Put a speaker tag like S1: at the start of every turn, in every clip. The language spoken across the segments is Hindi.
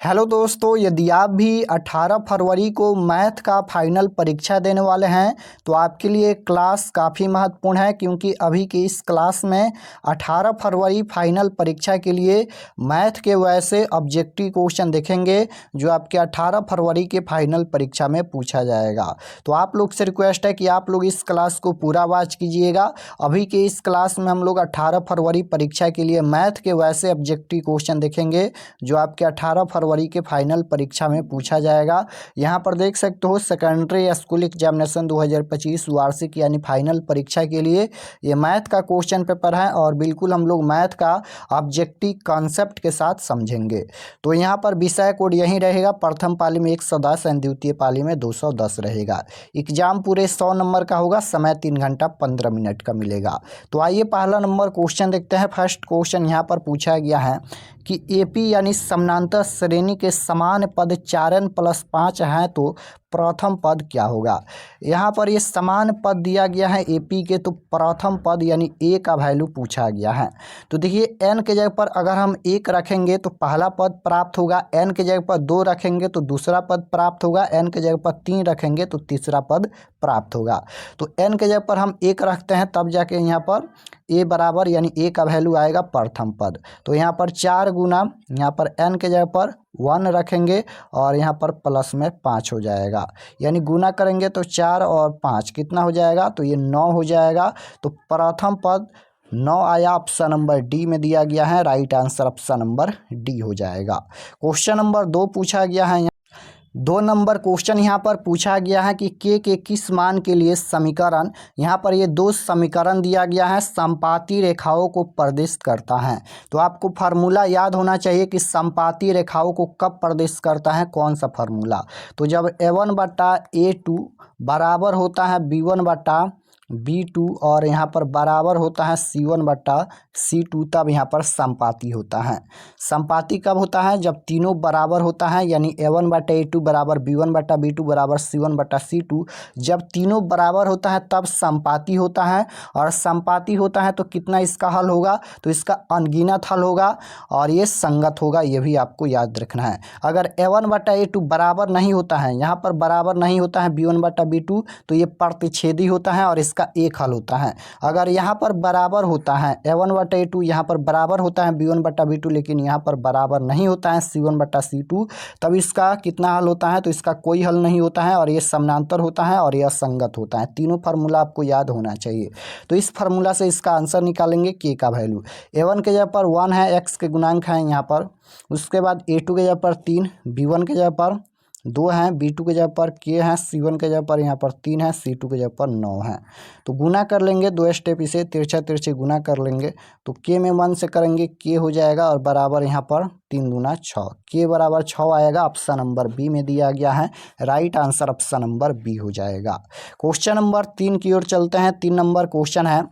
S1: हेलो दोस्तों, यदि आप भी 18 फरवरी को मैथ का फाइनल परीक्षा देने वाले हैं तो आपके लिए क्लास काफ़ी महत्वपूर्ण है, क्योंकि अभी की इस क्लास में 18 फरवरी फाइनल परीक्षा के लिए मैथ के वैसे ऑब्जेक्टिव क्वेश्चन देखेंगे जो आपके 18 फरवरी के फाइनल परीक्षा में पूछा जाएगा। तो आप लोग से रिक्वेस्ट है कि आप लोग इस क्लास को पूरा वॉच कीजिएगा। अभी के इस क्लास में हम लोग 18 फरवरी परीक्षा के लिए मैथ के वैसे ऑब्जेक्टिव क्वेश्चन देखेंगे जो आपके 18 फरवरी के फाइनल परीक्षा में पूछा जाएगा। यहाँ पर देख सकते हो सेकेंडरी स्कूल एग्जामिनेशन 2025 वार्षिक यानी फाइनल परीक्षा के लिए ये मैथ का क्वेश्चन पेपर है और बिल्कुल हम लोग मैथ का ऑब्जेक्टिव कॉन्सेप्ट के साथ समझेंगे। तो यहाँ पर विषय कोड यही रहेगा, प्रथम पाली में 110 एंड द्वितीय पाली में 210 रहेगा। एग्जाम पूरे 100 नंबर का होगा, समय 3 घंटा 15 मिनट का मिलेगा। तो आइए पहला नंबर क्वेश्चन देखते हैं। फर्स्ट क्वेश्चन यहाँ पर पूछा गया है कि एपी यानी समानांतर श्रेणी के समान पद 4n + 5 हैं तो प्रथम पद क्या होगा। यहाँ पर ये समान पद दिया गया है एपी के, तो प्रथम पद यानी ए का वैल्यू पूछा गया है। तो देखिए एन के जगह पर अगर हम 1 रखेंगे तो पहला पद प्राप्त होगा, एन के जगह पर 2 रखेंगे तो दूसरा पद प्राप्त होगा, एन के जगह पर 3 रखेंगे तो तीसरा पद प्राप्त होगा। तो एन के जगह पर हम 1 रखते हैं तब जाके यहाँ पर ए बराबर यानी ए का वैल्यू आएगा प्रथम पद। तो यहाँ पर 4 गुना यहाँ पर एन के जगह पर 1 रखेंगे और यहाँ पर प्लस में 5 हो जाएगा, यानी गुना करेंगे तो 4 और 5 कितना हो जाएगा, तो ये 9 हो जाएगा। तो प्रथम पद 9 आया, ऑप्शन नंबर डी में दिया गया है। Right answer option number D हो जाएगा। क्वेश्चन नंबर 2 पूछा गया है। 2 नंबर क्वेश्चन यहाँ पर पूछा गया है कि के किस मान के लिए समीकरण, यहाँ पर ये 2 समीकरण दिया गया है समपाती रेखाओं को प्रदर्शित करता है। तो आपको फार्मूला याद होना चाहिए कि समपाती रेखाओं को कब प्रदर्शित करता है, कौन सा फार्मूला। तो जब a1/a2 बराबर होता है b1/b2 और यहाँ पर बराबर होता है c1/c2, तब यहाँ पर समपाती होता है। समपाती कब होता है, जब तीनों बराबर होता है, यानी a1/a2 बराबर b1/b2 बराबर c1/c2। जब तीनों बराबर होता है तब समपाती होता है, और समपाती होता है तो कितना इसका हल होगा, तो इसका अनगिनत हल होगा और ये संगत होगा, ये भी आपको याद रखना है। अगर a1/a2 बराबर नहीं होता है, यहाँ पर बराबर नहीं होता है b1/b2, तो ये प्रतिच्छेदी होता है और इसका एक हल होता है। अगर यहाँ पर बराबर होता है a1/a2, यहाँ पर बराबर होता है b1/b2, लेकिन यहाँ पर बराबर नहीं होता है c1/c2, तब इसका कितना हल होता है, तो इसका कोई हल नहीं होता है और ये समानांतर होता है और यह असंगत होता है। तीनों फार्मूला आपको याद होना चाहिए। तो इस फार्मूला से इसका आंसर निकालेंगे के का वैल्यू। a1 के जगह पर 1 है, x के गुणांक हैं यहाँ पर। उसके बाद a2 के जगह पर 3, b1 के जगह पर 2 हैं, b2 के जगह पर के हैं, c1 के जगह पर यहाँ पर 3 है, c2 के जगह पर 9 है। तो गुना कर लेंगे 2 स्टेप, इसे तिरछा तिरछे गुना कर लेंगे। तो के में 1 से करेंगे के हो जाएगा और बराबर यहाँ पर 3 दूना 6, के बराबर 6 आएगा। ऑप्शन नंबर बी में दिया गया है। Right answer option number B हो जाएगा। क्वेश्चन नंबर 3 की ओर चलते हैं। 3 नंबर क्वेश्चन है,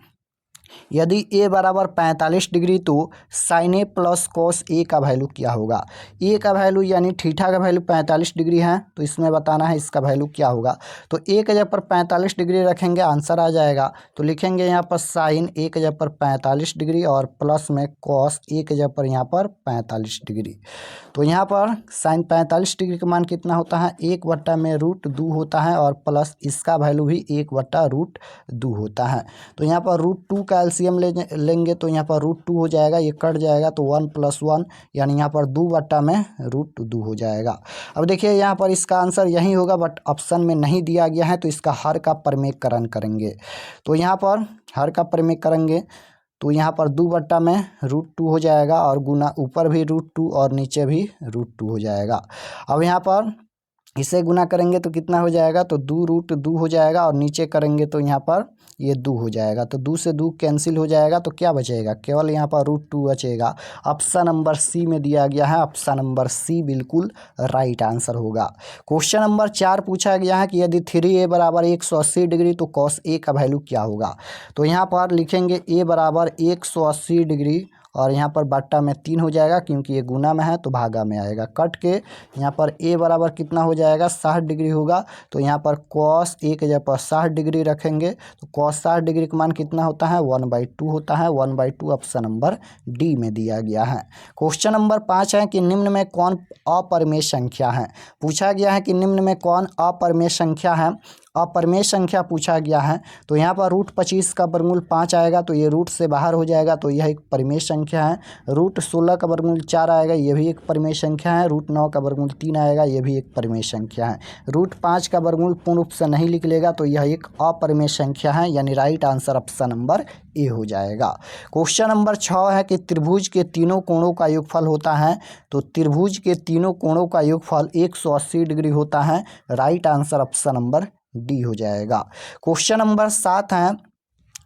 S1: यदि a बराबर 45 डिग्री तो sign A plus cos A का वैल्यू क्या होगा। ए का वैल्यू यानी थीटा का वैल्यू 45 डिग्री है, तो इसमें बताना है इसका वैल्यू क्या होगा। तो ए के जगह पर 45 डिग्री रखेंगे, आंसर आ जाएगा। तो लिखेंगे यहाँ पर साइन ए के जगह पर 45 डिग्री और प्लस में कॉस ए के जगह पर यहाँ पर 45 डिग्री। तो यहाँ पर साइन 45 डिग्री का मान कितना होता है, 1/√2 होता है और प्लस इसका वैल्यू भी 1/√2 होता है। तो यहाँ पर √2 का एलसीएम लेंगे तो यहाँ पर √2 हो जाएगा, ये कट जाएगा तो 1 + 1 यानी यहाँ पर 2/√2 हो जाएगा। अब देखिए यहाँ पर इसका आंसर यही होगा, बट ऑप्शन में नहीं दिया गया है, तो इसका हर का प्रमेयकरण करेंगे। तो यहाँ पर हर का प्रमेय करेंगे तो यहाँ पर 2/√2 हो जाएगा और गुना ऊपर भी √2 और नीचे भी √2 हो जाएगा। अब यहाँ पर इसे गुना करेंगे तो कितना हो जाएगा, तो 2√2 हो जाएगा और नीचे करेंगे तो यहाँ पर ये 2 हो जाएगा। तो 2 से 2 कैंसिल हो जाएगा, तो क्या बचेगा, केवल यहाँ पर √2 बचेगा। ऑप्शन नंबर सी में दिया गया है। ऑप्शन नंबर सी बिल्कुल राइट आंसर होगा। क्वेश्चन नंबर 4 पूछा गया है कि यदि 3a बराबर 180 डिग्री तो कॉस ए का वैल्यू क्या होगा। तो यहाँ पर लिखेंगे a बराबर 180 डिग्री और यहाँ पर बट्टा में 3 हो जाएगा, क्योंकि ये गुना में है तो भागा में आएगा। कट के यहाँ पर a बराबर कितना हो जाएगा, 60 डिग्री होगा। तो यहाँ पर cos a के जगह पर 60 डिग्री रखेंगे तो cos 60 डिग्री का मान कितना होता है, 1/2 होता है। 1/2 ऑप्शन नंबर डी में दिया गया है। क्वेश्चन नंबर 5 है कि निम्न में कौन अपरिमेय संख्या है। पूछा गया है कि निम्न में कौन अपरिमेय संख्या है। अपरिमेय संख्या पूछा गया है तो यहाँ पर √25 का वर्गमूल 5 आएगा तो ये रूट से बाहर हो जाएगा, तो यह एक परिमेय संख्या है। √16 का वर्गमूल 4 आएगा, ये भी एक परिमेय संख्या है। √9 का वर्गमूल 3 आएगा, ये भी एक परिमेय संख्या है। √5 का वर्गमूल पूर्ण रूप से नहीं लिख लेगा तो यह एक अपरिमेय संख्या है, यानी राइट आंसर ऑप्शन नंबर ए हो जाएगा। क्वेश्चन नंबर 6 है कि त्रिभुज के तीनों कोणों का योगफल होता है। तो त्रिभुज के तीनों कोणों का योगफल 180 डिग्री होता है। Right answer option number D हो जाएगा। क्वेश्चन नंबर 7 है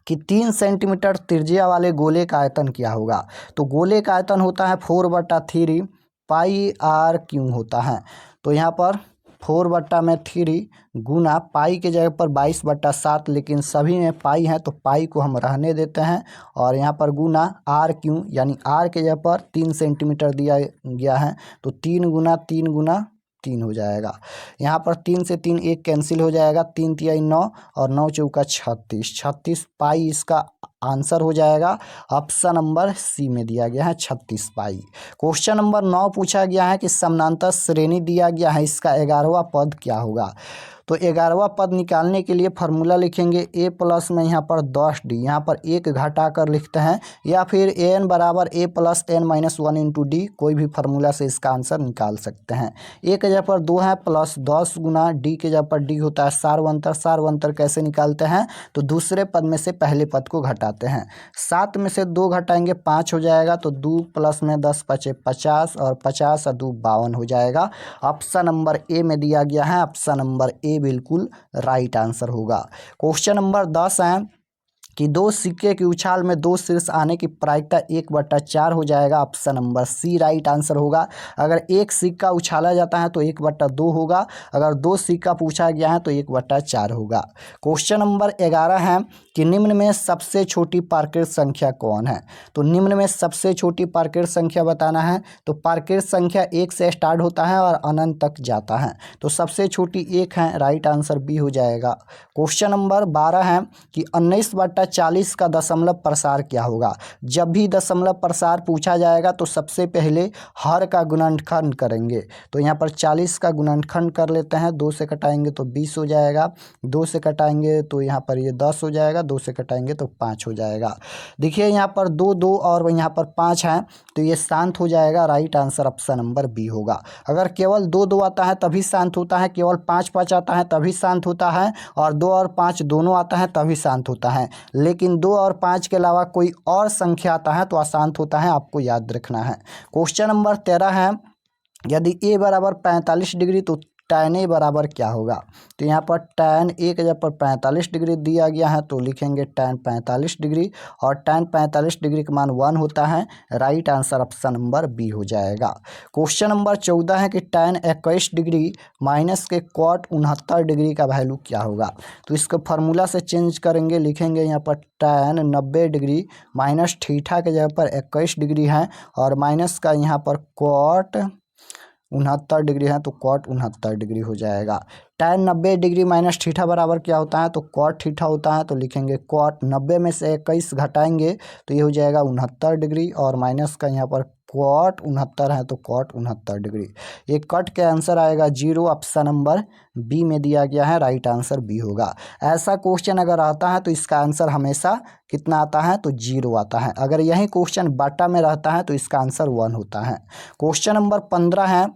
S1: कि 3 सेंटीमीटर त्रिज्या वाले गोले का आयतन क्या होगा। तो गोले का आयतन होता है 4/3 πr³ होता है। तो यहाँ पर 4/3 गुना पाई के जगह पर 22/7, लेकिन सभी में पाई है तो पाई को हम रहने देते हैं, और यहाँ पर गुना r³ यानी r के जगह पर 3 सेंटीमीटर दिया गया है तो 3 गुना 3 गुना 3 हो जाएगा। यहाँ पर 3 से 3 1 कैंसिल हो जाएगा, 3 तिहाई 9 और 9 चौका 36। 36 पाई इसका आंसर हो जाएगा। ऑप्शन नंबर सी में दिया गया है 36 पाई। क्वेश्चन नंबर 9 पूछा गया है कि समानांतर श्रेणी दिया गया है, इसका 11वां पद क्या होगा। तो 11वां पद निकालने के लिए फार्मूला लिखेंगे a प्लस में यहाँ पर 10d, यहाँ पर 1 घटा कर लिखते हैं, या फिर an बराबर a plus n minus 1 into D, कोई भी फार्मूला से इसका आंसर निकाल सकते हैं। a के जगह पर 2 है प्लस 10 गुना d के जगह पर d होता है सार्वंतर। सार्वंतर कैसे निकालते हैं, तो दूसरे पद में से पहले पद को घटाते हैं। 7 में से 2 घटाएंगे 5 हो जाएगा, तो 2 प्लस में 10 5 50 और 50 और 2 52 हो जाएगा। ऑप्शन नंबर ए में दिया गया है, ऑप्शन नंबर ए बिल्कुल राइट आंसर होगा। क्वेश्चन नंबर 10 है कि 2 सिक्के की उछाल में 2 शीर्ष आने की प्रायिकता 1/4 हो जाएगा। Option number C right answer होगा। अगर एक सिक्का उछाला जाता है तो 1/2 होगा, अगर 2 सिक्का पूछा गया है तो 1/4 होगा। क्वेश्चन नंबर 11 है कि निम्न में सबसे छोटी पार्कित संख्या कौन है। तो निम्न में सबसे छोटी पार्कित संख्या बताना है, तो पार्कित संख्या 1 से स्टार्ट होता है और अनंत तक जाता है, तो सबसे छोटी 1 है। राइट आंसर बी हो जाएगा। क्वेश्चन नंबर 12 है कि 19/40 का दशमलव प्रसार क्या होगा। जब भी दशमलव प्रसार पूछा जाएगा तो सबसे पहले हर का गुणनखंड करेंगे, तो यहाँ पर 40 का गुणनखंड कर लेते हैं। 2 से कटाएंगे तो 20 हो जाएगा, 2 से कटाएंगे तो यहाँ पर ये 10 हो जाएगा, 2 से कटाएंगे तो 5 हो जाएगा। देखिए यहाँ पर 2 2 और यहाँ पर 5 है तो ये शांत हो जाएगा। Right answer option number B होगा। अगर केवल 2 2 आता है तभी शांत होता है, केवल 5 5 आता है तभी शांत होता है, और 2 और 5 दोनों आता है तभी शांत होता है। लेकिन 2 और 5 के अलावा कोई और संख्या आता है तो अशांत होता है, आपको याद रखना है। क्वेश्चन नंबर 13 है, यदि a बराबर 45 डिग्री तो tan a बराबर क्या होगा। तो यहाँ पर tan a के जगह पर 45 डिग्री दिया गया है तो लिखेंगे tan 45 डिग्री, और tan 45 डिग्री का मान 1 होता है। Right answer option number B हो जाएगा। क्वेश्चन नंबर 14 है कि tan 21 डिग्री माइनस के cot 69 डिग्री का वैल्यू क्या होगा। तो इसको फार्मूला से चेंज करेंगे, लिखेंगे यहाँ पर tan 90 डिग्री माइनस थीटा के जगह पर 21 डिग्री है, और माइनस का यहाँ पर cot 69 डिग्री है तो cot 69 डिग्री हो जाएगा। tan 90 डिग्री माइनस थीटा बराबर क्या होता है, तो cot थीटा होता है, तो लिखेंगे cot 90 में से 21 घटाएंगे तो ये हो जाएगा 69 डिग्री, और माइनस का यहाँ पर cot 69 है तो cot 69 डिग्री। ये कट के आंसर आएगा 0। ऑप्शन नंबर बी में दिया गया है। राइट आंसर बी होगा। ऐसा क्वेश्चन अगर आता है तो इसका आंसर हमेशा कितना आता है, तो 0 आता है। अगर यही क्वेश्चन बाटा में रहता है तो इसका आंसर 1 होता है। क्वेश्चन नंबर 15 है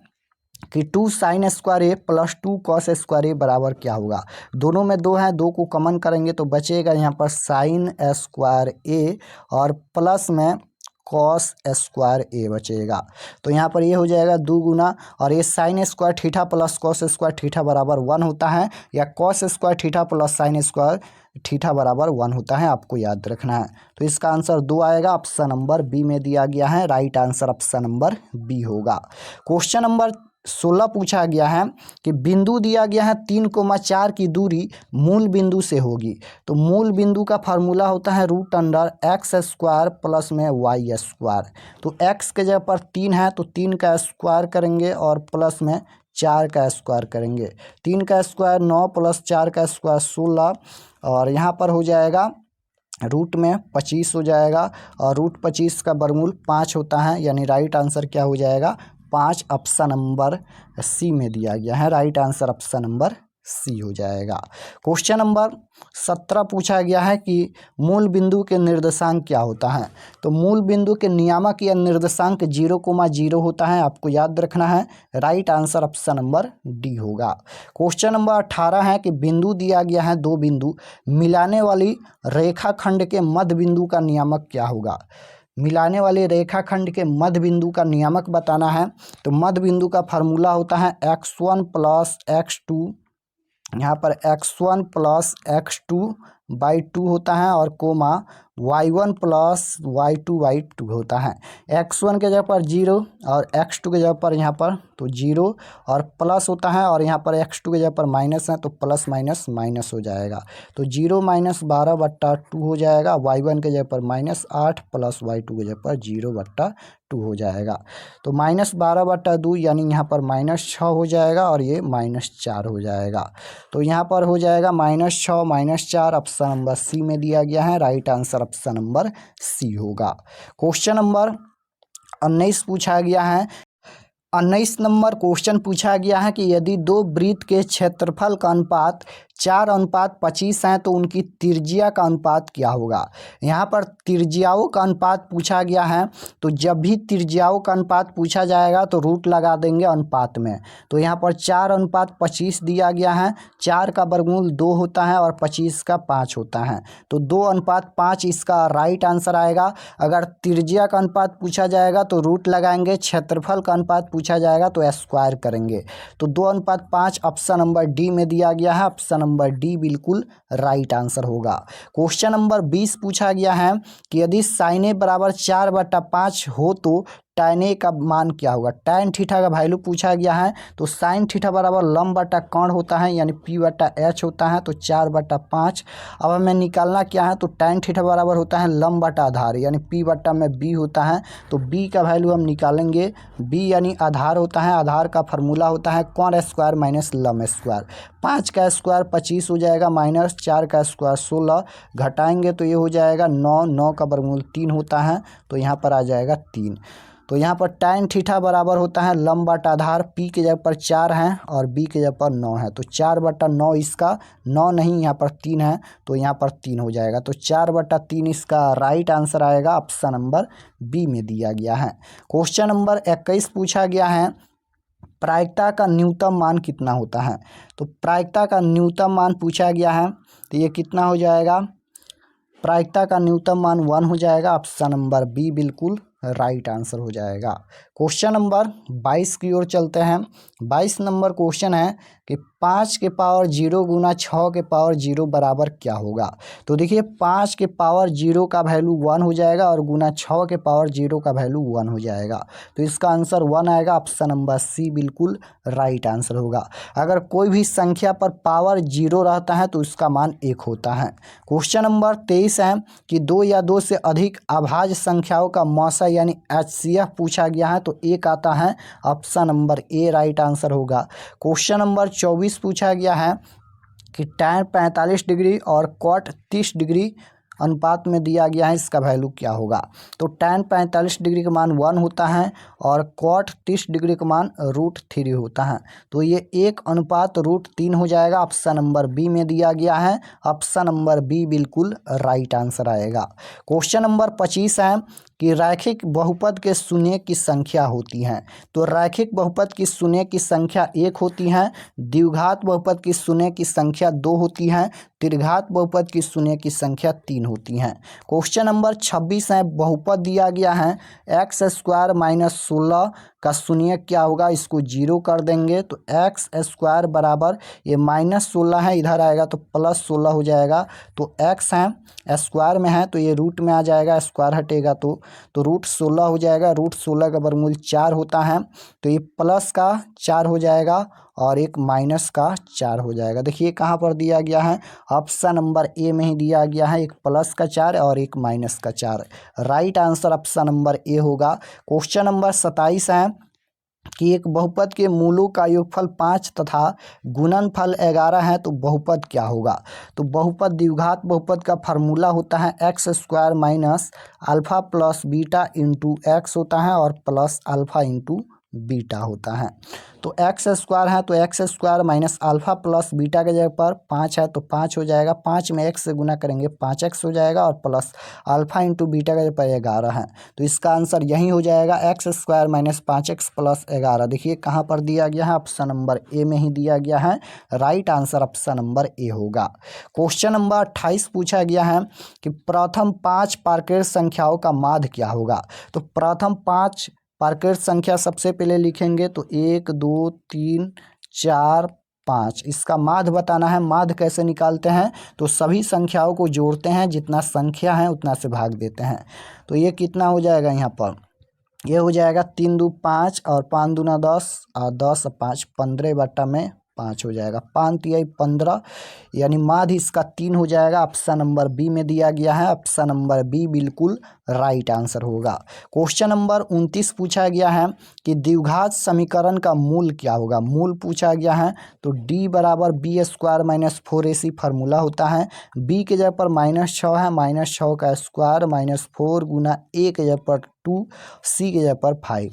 S1: कि 2 sin स्क्वायर ए प्लस 2 cos स्क्वायर ए बराबर क्या होगा। दोनों में 2 है, 2 को कॉमन करेंगे तो बचेगा यहाँ पर sin स्क्वायर ए और प्लस में cos स्क्वायर ए बचेगा। तो यहाँ पर ये हो जाएगा 2 गुना, और ये sin square theta plus cos square theta बराबर 1 होता है, या cos square theta plus sin square theta बराबर 1 होता है, आपको याद रखना है। तो इसका आंसर 2 आएगा। ऑप्शन नंबर बी में दिया गया है। Right answer option number B होगा। क्वेश्चन नंबर 16 पूछा गया है कि बिंदु दिया गया है 3,4 की दूरी मूल बिंदु से होगी। तो मूल बिंदु का फार्मूला होता है √x² प्लस में y²। तो x के जगह पर 3 है तो 3 का स्क्वायर करेंगे और प्लस में 4 का स्क्वायर करेंगे। 3 का स्क्वायर 9 प्लस 4 का स्क्वायर 16 और यहाँ पर हो जाएगा रूट में 25 हो जाएगा और √25 का वर्गमूल 5 होता है, यानी राइट आंसर क्या हो जाएगा 5। ऑप्शन नंबर सी में दिया गया है, right answer option number C हो जाएगा। क्वेश्चन नंबर 17 पूछा गया है कि मूल बिंदु के निर्देशांक क्या होता है। तो मूल बिंदु के नियामक या निर्देशांक 0,0 होता है, आपको याद रखना है, right answer option number D होगा। क्वेश्चन नंबर 18 है कि बिंदु दिया गया है 2 बिंदु मिलाने वाली रेखाखंड के मध्य बिंदु का नियामक क्या होगा। मिलाने वाले रेखाखंड के मध्य बिंदु का नियामक बताना है। तो मध्य बिंदु का फार्मूला होता है x1 प्लस x2, यहाँ पर x1 प्लस x2/2 होता है और कोमा y1 प्लस y2/2 होता है। x1 के जगह पर 0 और x2 के जगह पर यहाँ पर तो 0 और प्लस होता है और यहाँ पर x2 के जगह पर माइनस है तो प्लस माइनस माइनस हो जाएगा। तो 0 - 12/2 हो जाएगा। y1 के जगह पर -8 प्लस y2 के जगह पर 0/2 हो जाएगा। तो -12/2 यानी यहाँ पर -6 हो जाएगा और ये -4 हो जाएगा। तो यहाँ पर हो जाएगा -6 -4, ऑप्शन नंबर सी में दिया गया है, right answer option number C होगा। क्वेश्चन नंबर 19 पूछा गया है। 19 नंबर क्वेश्चन पूछा गया है कि यदि 2 वृत्त के क्षेत्रफल का अनुपात 4:25 है तो उनकी त्रिज्या का अनुपात क्या होगा। यहाँ पर त्रिज्याओं का अनुपात पूछा गया है, तो जब भी त्रिज्याओं का अनुपात पूछा जाएगा तो रूट लगा देंगे अनुपात में। तो यहाँ पर 4:25 दिया गया है, 4 का वर्गमूल 2 होता है और 25 का 5 होता है। तो 2:5 इसका राइट आंसर आएगा। अगर त्रिज्या का अनुपात पूछा जाएगा तो रूट लगाएंगे, क्षेत्रफल का अनुपात पूछा जाएगा तो स्क्वायर करेंगे। तो 2:5 ऑप्शन नंबर डी में दिया गया है, ऑप्शन नंबर डी बिल्कुल राइट आंसर होगा। क्वेश्चन नंबर 20 पूछा गया है कि यदि sin A बराबर 4/5 हो तो tan A का मान क्या होगा। tan थीटा का वैल्यू पूछा गया है, तो sin थीटा बराबर लंब बटा कोण होता है, यानी P/H होता है, तो 4/5। अब हमें निकालना क्या है, तो tan थीटा बराबर होता है लंब बटा आधार, यानी P/B होता है। तो B का वैल्यू हम निकालेंगे, B यानी आधार होता है, आधार का फार्मूला होता है कोण स्क्वायर माइनस लंब स्क्वायर। 5 का स्क्वायर 25 हो जाएगा, माइनस 4 का स्क्वायर 16, घटाएंगे तो ये हो जाएगा 9, 9 का वर्गमूल 3 होता है, तो यहाँ पर आ जाएगा 3। तो यहाँ पर tan थीटा बराबर होता है लंब बटा आधार, P के जगह पर 4 है और B के जगह पर 9 है, तो 4/9 इसका 9 नहीं, यहाँ पर 3 है तो यहाँ पर 3 हो जाएगा। तो 4/3 इसका राइट आंसर आएगा, ऑप्शन नंबर बी में दिया गया है। क्वेश्चन नंबर 21 पूछा गया है प्रायिकता का न्यूनतम मान कितना होता है। तो प्रायिकता का न्यूनतम मान पूछा गया है, तो ये कितना हो जाएगा, प्रायिकता का न्यूनतम मान 1 हो जाएगा, ऑप्शन नंबर बी बिल्कुल राइट आंसर हो जाएगा। क्वेश्चन नंबर 22 की ओर चलते हैं। 22 नंबर क्वेश्चन है कि 5 के पावर 0 गुना 6 के पावर 0 बराबर क्या होगा। तो देखिए 5 के पावर 0 का वैल्यू 1 हो जाएगा और गुना 6 के पावर 0 का वैल्यू 1 हो जाएगा, तो इसका आंसर 1 आएगा, ऑप्शन नंबर सी बिल्कुल राइट आंसर होगा। अगर कोई भी संख्या पर पावर 0 रहता है तो उसका मान 1 होता है। क्वेश्चन नंबर 23 है कि 2 या 2 से अधिक अभाज्य संख्याओं का मौसा यानी HCF पूछा गया है, तो 1 आता है, ऑप्शन नंबर ए राइट आंसर होगा। क्वेश्चन नंबर 24 पूछा गया है कि tan 45 डिग्री और cot 30 डिग्री अनुपात में दिया गया है, इसका वैल्यू क्या होगा। तो tan 45 डिग्री का मान 1 होता है और cot 30 डिग्री का मान √3 होता है, तो ये 1:3 हो जाएगा, ऑप्शन नंबर बी में दिया गया है, ऑप्शन नंबर बी बिल्कुल राइट आंसर आएगा। क्वेश्चन नंबर 25 है कि रैखिक बहुपद के शून्य की संख्या होती है। तो रैखिक बहुपद की शून्य की संख्या 1 होती है, द्विघात बहुपद की शून्य की संख्या 2 होती है, त्रिघात बहुपद की शून्य की संख्या 3 होती हैं। क्वेश्चन नंबर 26 है, बहुपद दिया गया है x² - 16 का शून्य क्या होगा, इसको जीरो कर देंगे तो एक्स स्क्वायर बराबर ये -16 है, इधर आएगा तो +16 हो जाएगा। तो एक्स है स्क्वायर में है तो ये रूट में आ जाएगा, स्क्वायर हटेगा तो √16 हो जाएगा। √16 का वर्गमूल 4 होता है तो ये प्लस का 4 हो जाएगा और एक माइनस का 4 हो जाएगा। देखिए कहाँ पर दिया गया है, ऑप्शन नंबर ए में ही दिया गया है, एक प्लस का 4 और एक माइनस का 4। Right answer option number A होगा। क्वेश्चन नंबर 27 है कि एक बहुपद के मूलों का योगफल 5 तथा गुणनफल 11 है तो बहुपद क्या होगा। तो बहुपद द्विघात बहुपद का फार्मूला होता है x² minus alpha plus beta into x होता है और प्लस अल्फा इंटू बीटा होता है। तो x² है तो x² minus alpha plus beta के जगह पर 5 है तो 5 हो जाएगा, 5 में x से गुना करेंगे 5x हो जाएगा और प्लस अल्फा इंटू बीटा के जगह पर 11 है तो इसका आंसर यही हो जाएगा x² माइनस 5x प्लस 11। देखिए कहाँ पर दिया गया है, ऑप्शन नंबर ए में ही दिया गया है। Right answer option number A होगा। क्वेश्चन नंबर 28 पूछा गया है कि प्रथम 5 पारकेट संख्याओं का माध्य क्या होगा। तो प्रथम 5 पारकेट संख्या सबसे पहले लिखेंगे तो 1 2 3 4 5, इसका माध्य बताना है। माध्य कैसे निकालते हैं, तो सभी संख्याओं को जोड़ते हैं, जितना संख्या है उतना से भाग देते हैं। तो ये कितना हो जाएगा, यहाँ पर ये हो जाएगा 3 2 5 और 5 दूना 10 और 10 और 5 15/5 हो जाएगा, 5 तिहाई 15, यानी माध्य इसका 3 हो जाएगा। ऑप्शन नंबर बी में दिया गया है, ऑप्शन नंबर बी बिल्कुल राइट आंसर होगा। क्वेश्चन नंबर 29 पूछा गया है कि द्विघात समीकरण का मूल क्या होगा। मूल पूछा गया है तो d बराबर b² माइनस 4ac फार्मूला होता है। b के जगह पर -6 है, -6 का स्क्वायर माइनस 4 गुना a के जगह पर 2, c के जगह पर 5।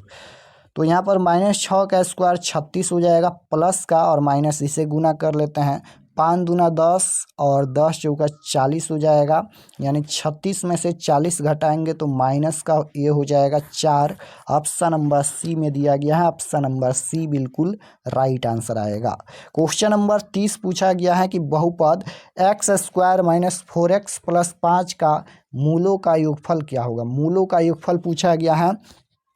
S1: तो यहाँ पर -6 का स्क्वायर 36 हो जाएगा, प्लस का और माइनस इसे गुना कर लेते हैं, 5 दूना 10 और 10 चौका 40 हो जाएगा, यानी 36 में से 40 घटाएंगे तो माइनस का ये हो जाएगा 4। ऑप्शन नंबर सी में दिया गया है, ऑप्शन नंबर सी बिल्कुल राइट आंसर आएगा। क्वेश्चन नंबर 30 पूछा गया है कि बहुपद x² माइनस 4x प्लस 5 का मूलों का योगफल क्या होगा। मूलों का योगफल पूछा गया है,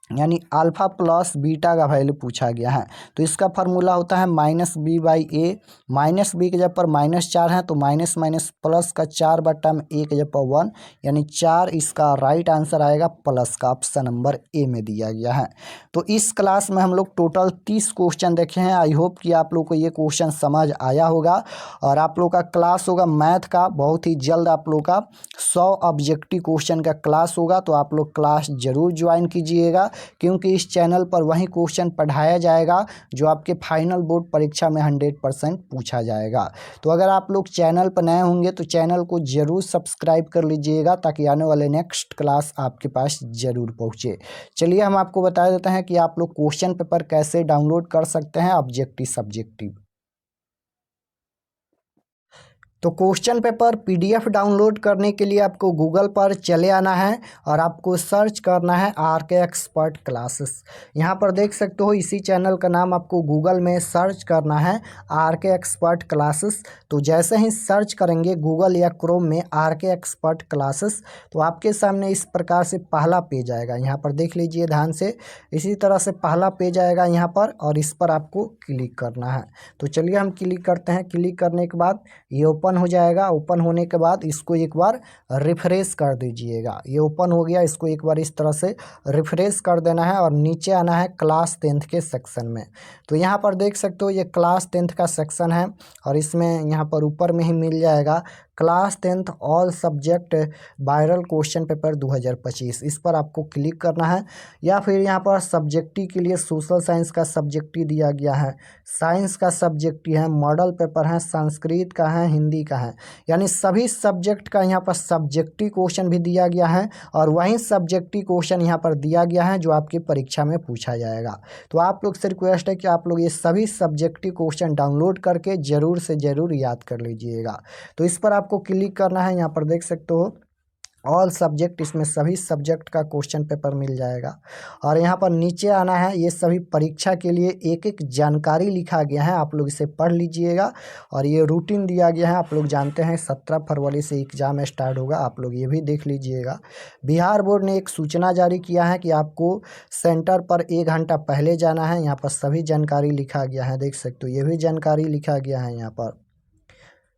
S1: यानी अल्फा प्लस बीटा का वैल्यू पूछा गया है। तो इसका फार्मूला होता है -b/a, माइनस बी के जगह पर -4 है तो माइनस माइनस प्लस का 4/a के जगह पर 1, यानी 4 इसका राइट आंसर आएगा, प्लस का ऑप्शन नंबर ए में दिया गया है। तो इस क्लास में हम लोग टोटल 30 क्वेश्चन देखे हैं। आई होप कि आप लोग को ये क्वेश्चन समझ आया होगा और आप लोग का क्लास होगा मैथ का, बहुत ही जल्द आप लोग का 100 ऑब्जेक्टिव क्वेश्चन का क्लास होगा। तो आप लोग क्लास जरूर ज्वाइन कीजिएगा, क्योंकि इस चैनल पर वही क्वेश्चन पढ़ाया जाएगा जो आपके फाइनल बोर्ड परीक्षा में 100% पूछा जाएगा। तो अगर आप लोग चैनल पर नए होंगे तो चैनल को जरूर सब्सक्राइब कर लीजिएगा, ताकि आने वाले नेक्स्ट क्लास आपके पास जरूर पहुंचे। चलिए हम आपको बता देते हैं कि आप लोग क्वेश्चन पेपर कैसे डाउनलोड कर सकते हैं ऑब्जेक्टिव सब्जेक्टिव। तो क्वेश्चन पेपर PDF डाउनलोड करने के लिए आपको गूगल पर चले आना है और आपको सर्च करना है RK एक्सपर्ट क्लासेस। यहाँ पर देख सकते हो, इसी चैनल का नाम आपको गूगल में सर्च करना है RK एक्सपर्ट क्लासेस। तो जैसे ही सर्च करेंगे गूगल या क्रोम में RK एक्सपर्ट क्लासेस, तो आपके सामने इस प्रकार से पहला पेज आएगा। यहाँ पर देख लीजिए ध्यान से, इसी तरह से पहला पेज आएगा यहाँ पर और इस पर आपको क्लिक करना है। तो चलिए हम क्लिक करते हैं। क्लिक करने के बाद ये ओपन हो जाएगा। ओपन होने के बाद इसको एक बार रिफ्रेश कर दीजिएगा। ये ओपन हो गया, इसको एक बार इस तरह से रिफ्रेश कर देना है और नीचे आना है क्लास 10th के सेक्शन में। तो यहाँ पर देख सकते हो ये क्लास 10th का सेक्शन है और इसमें यहाँ पर ऊपर में ही मिल जाएगा class 10th all subject viral question paper 2025। इस पर आपको क्लिक करना है, या फिर यहाँ पर सब्जेक्टिव के लिए सोशल साइंस का सब्जेक्टिव दिया गया है, साइंस का सब्जेक्टिव है, मॉडल पेपर है, संस्कृत का है, हिंदी का है, यानी सभी सब्जेक्ट का यहाँ पर सब्जेक्टिव क्वेश्चन भी दिया गया है और वही सब्जेक्टिव क्वेश्चन यहाँ पर दिया गया है जो आपकी परीक्षा में पूछा जाएगा। तो आप लोग से रिक्वेस्ट है कि आप लोग ये सभी सब्जेक्टिव क्वेश्चन डाउनलोड करके ज़रूर से ज़रूर याद कर लीजिएगा। तो इस पर आपको क्लिक करना है। यहाँ पर देख सकते हो ऑल सब्जेक्ट, इसमें सभी सब्जेक्ट का क्वेश्चन पेपर मिल जाएगा। और यहाँ पर नीचे आना है, ये सभी परीक्षा के लिए एक एक जानकारी लिखा गया है, आप लोग इसे पढ़ लीजिएगा। और ये रूटीन दिया गया है, आप लोग जानते हैं 17 फरवरी से एग्ज़ाम स्टार्ट होगा, आप लोग ये भी देख लीजिएगा। बिहार बोर्ड ने एक सूचना जारी किया है कि आपको सेंटर पर 1 घंटा पहले जाना है। यहाँ पर सभी जानकारी लिखा गया है, देख सकते हो ये भी जानकारी लिखा गया है, यहाँ पर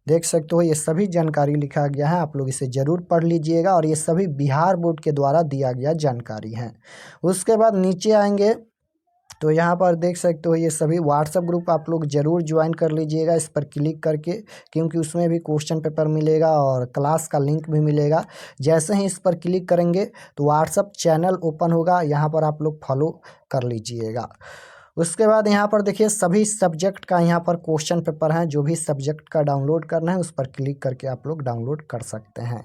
S1: देख सकते हो ये सभी जानकारी लिखा गया है, आप लोग इसे ज़रूर पढ़ लीजिएगा। और ये सभी बिहार बोर्ड के द्वारा दिया गया जानकारी है। उसके बाद नीचे आएंगे तो यहाँ पर देख सकते हो ये सभी व्हाट्सएप ग्रुप आप लोग ज़रूर ज्वाइन कर लीजिएगा इस पर क्लिक करके, क्योंकि उसमें भी क्वेश्चन पेपर मिलेगा और क्लास का लिंक भी मिलेगा। जैसे ही इस पर क्लिक करेंगे तो व्हाट्सएप चैनल ओपन होगा, यहाँ पर आप लोग फॉलो कर लीजिएगा। उसके बाद यहाँ पर देखिए सभी सब्जेक्ट का यहाँ पर क्वेश्चन पेपर है, जो भी सब्जेक्ट का डाउनलोड करना है उस पर क्लिक करके आप लोग डाउनलोड कर सकते हैं।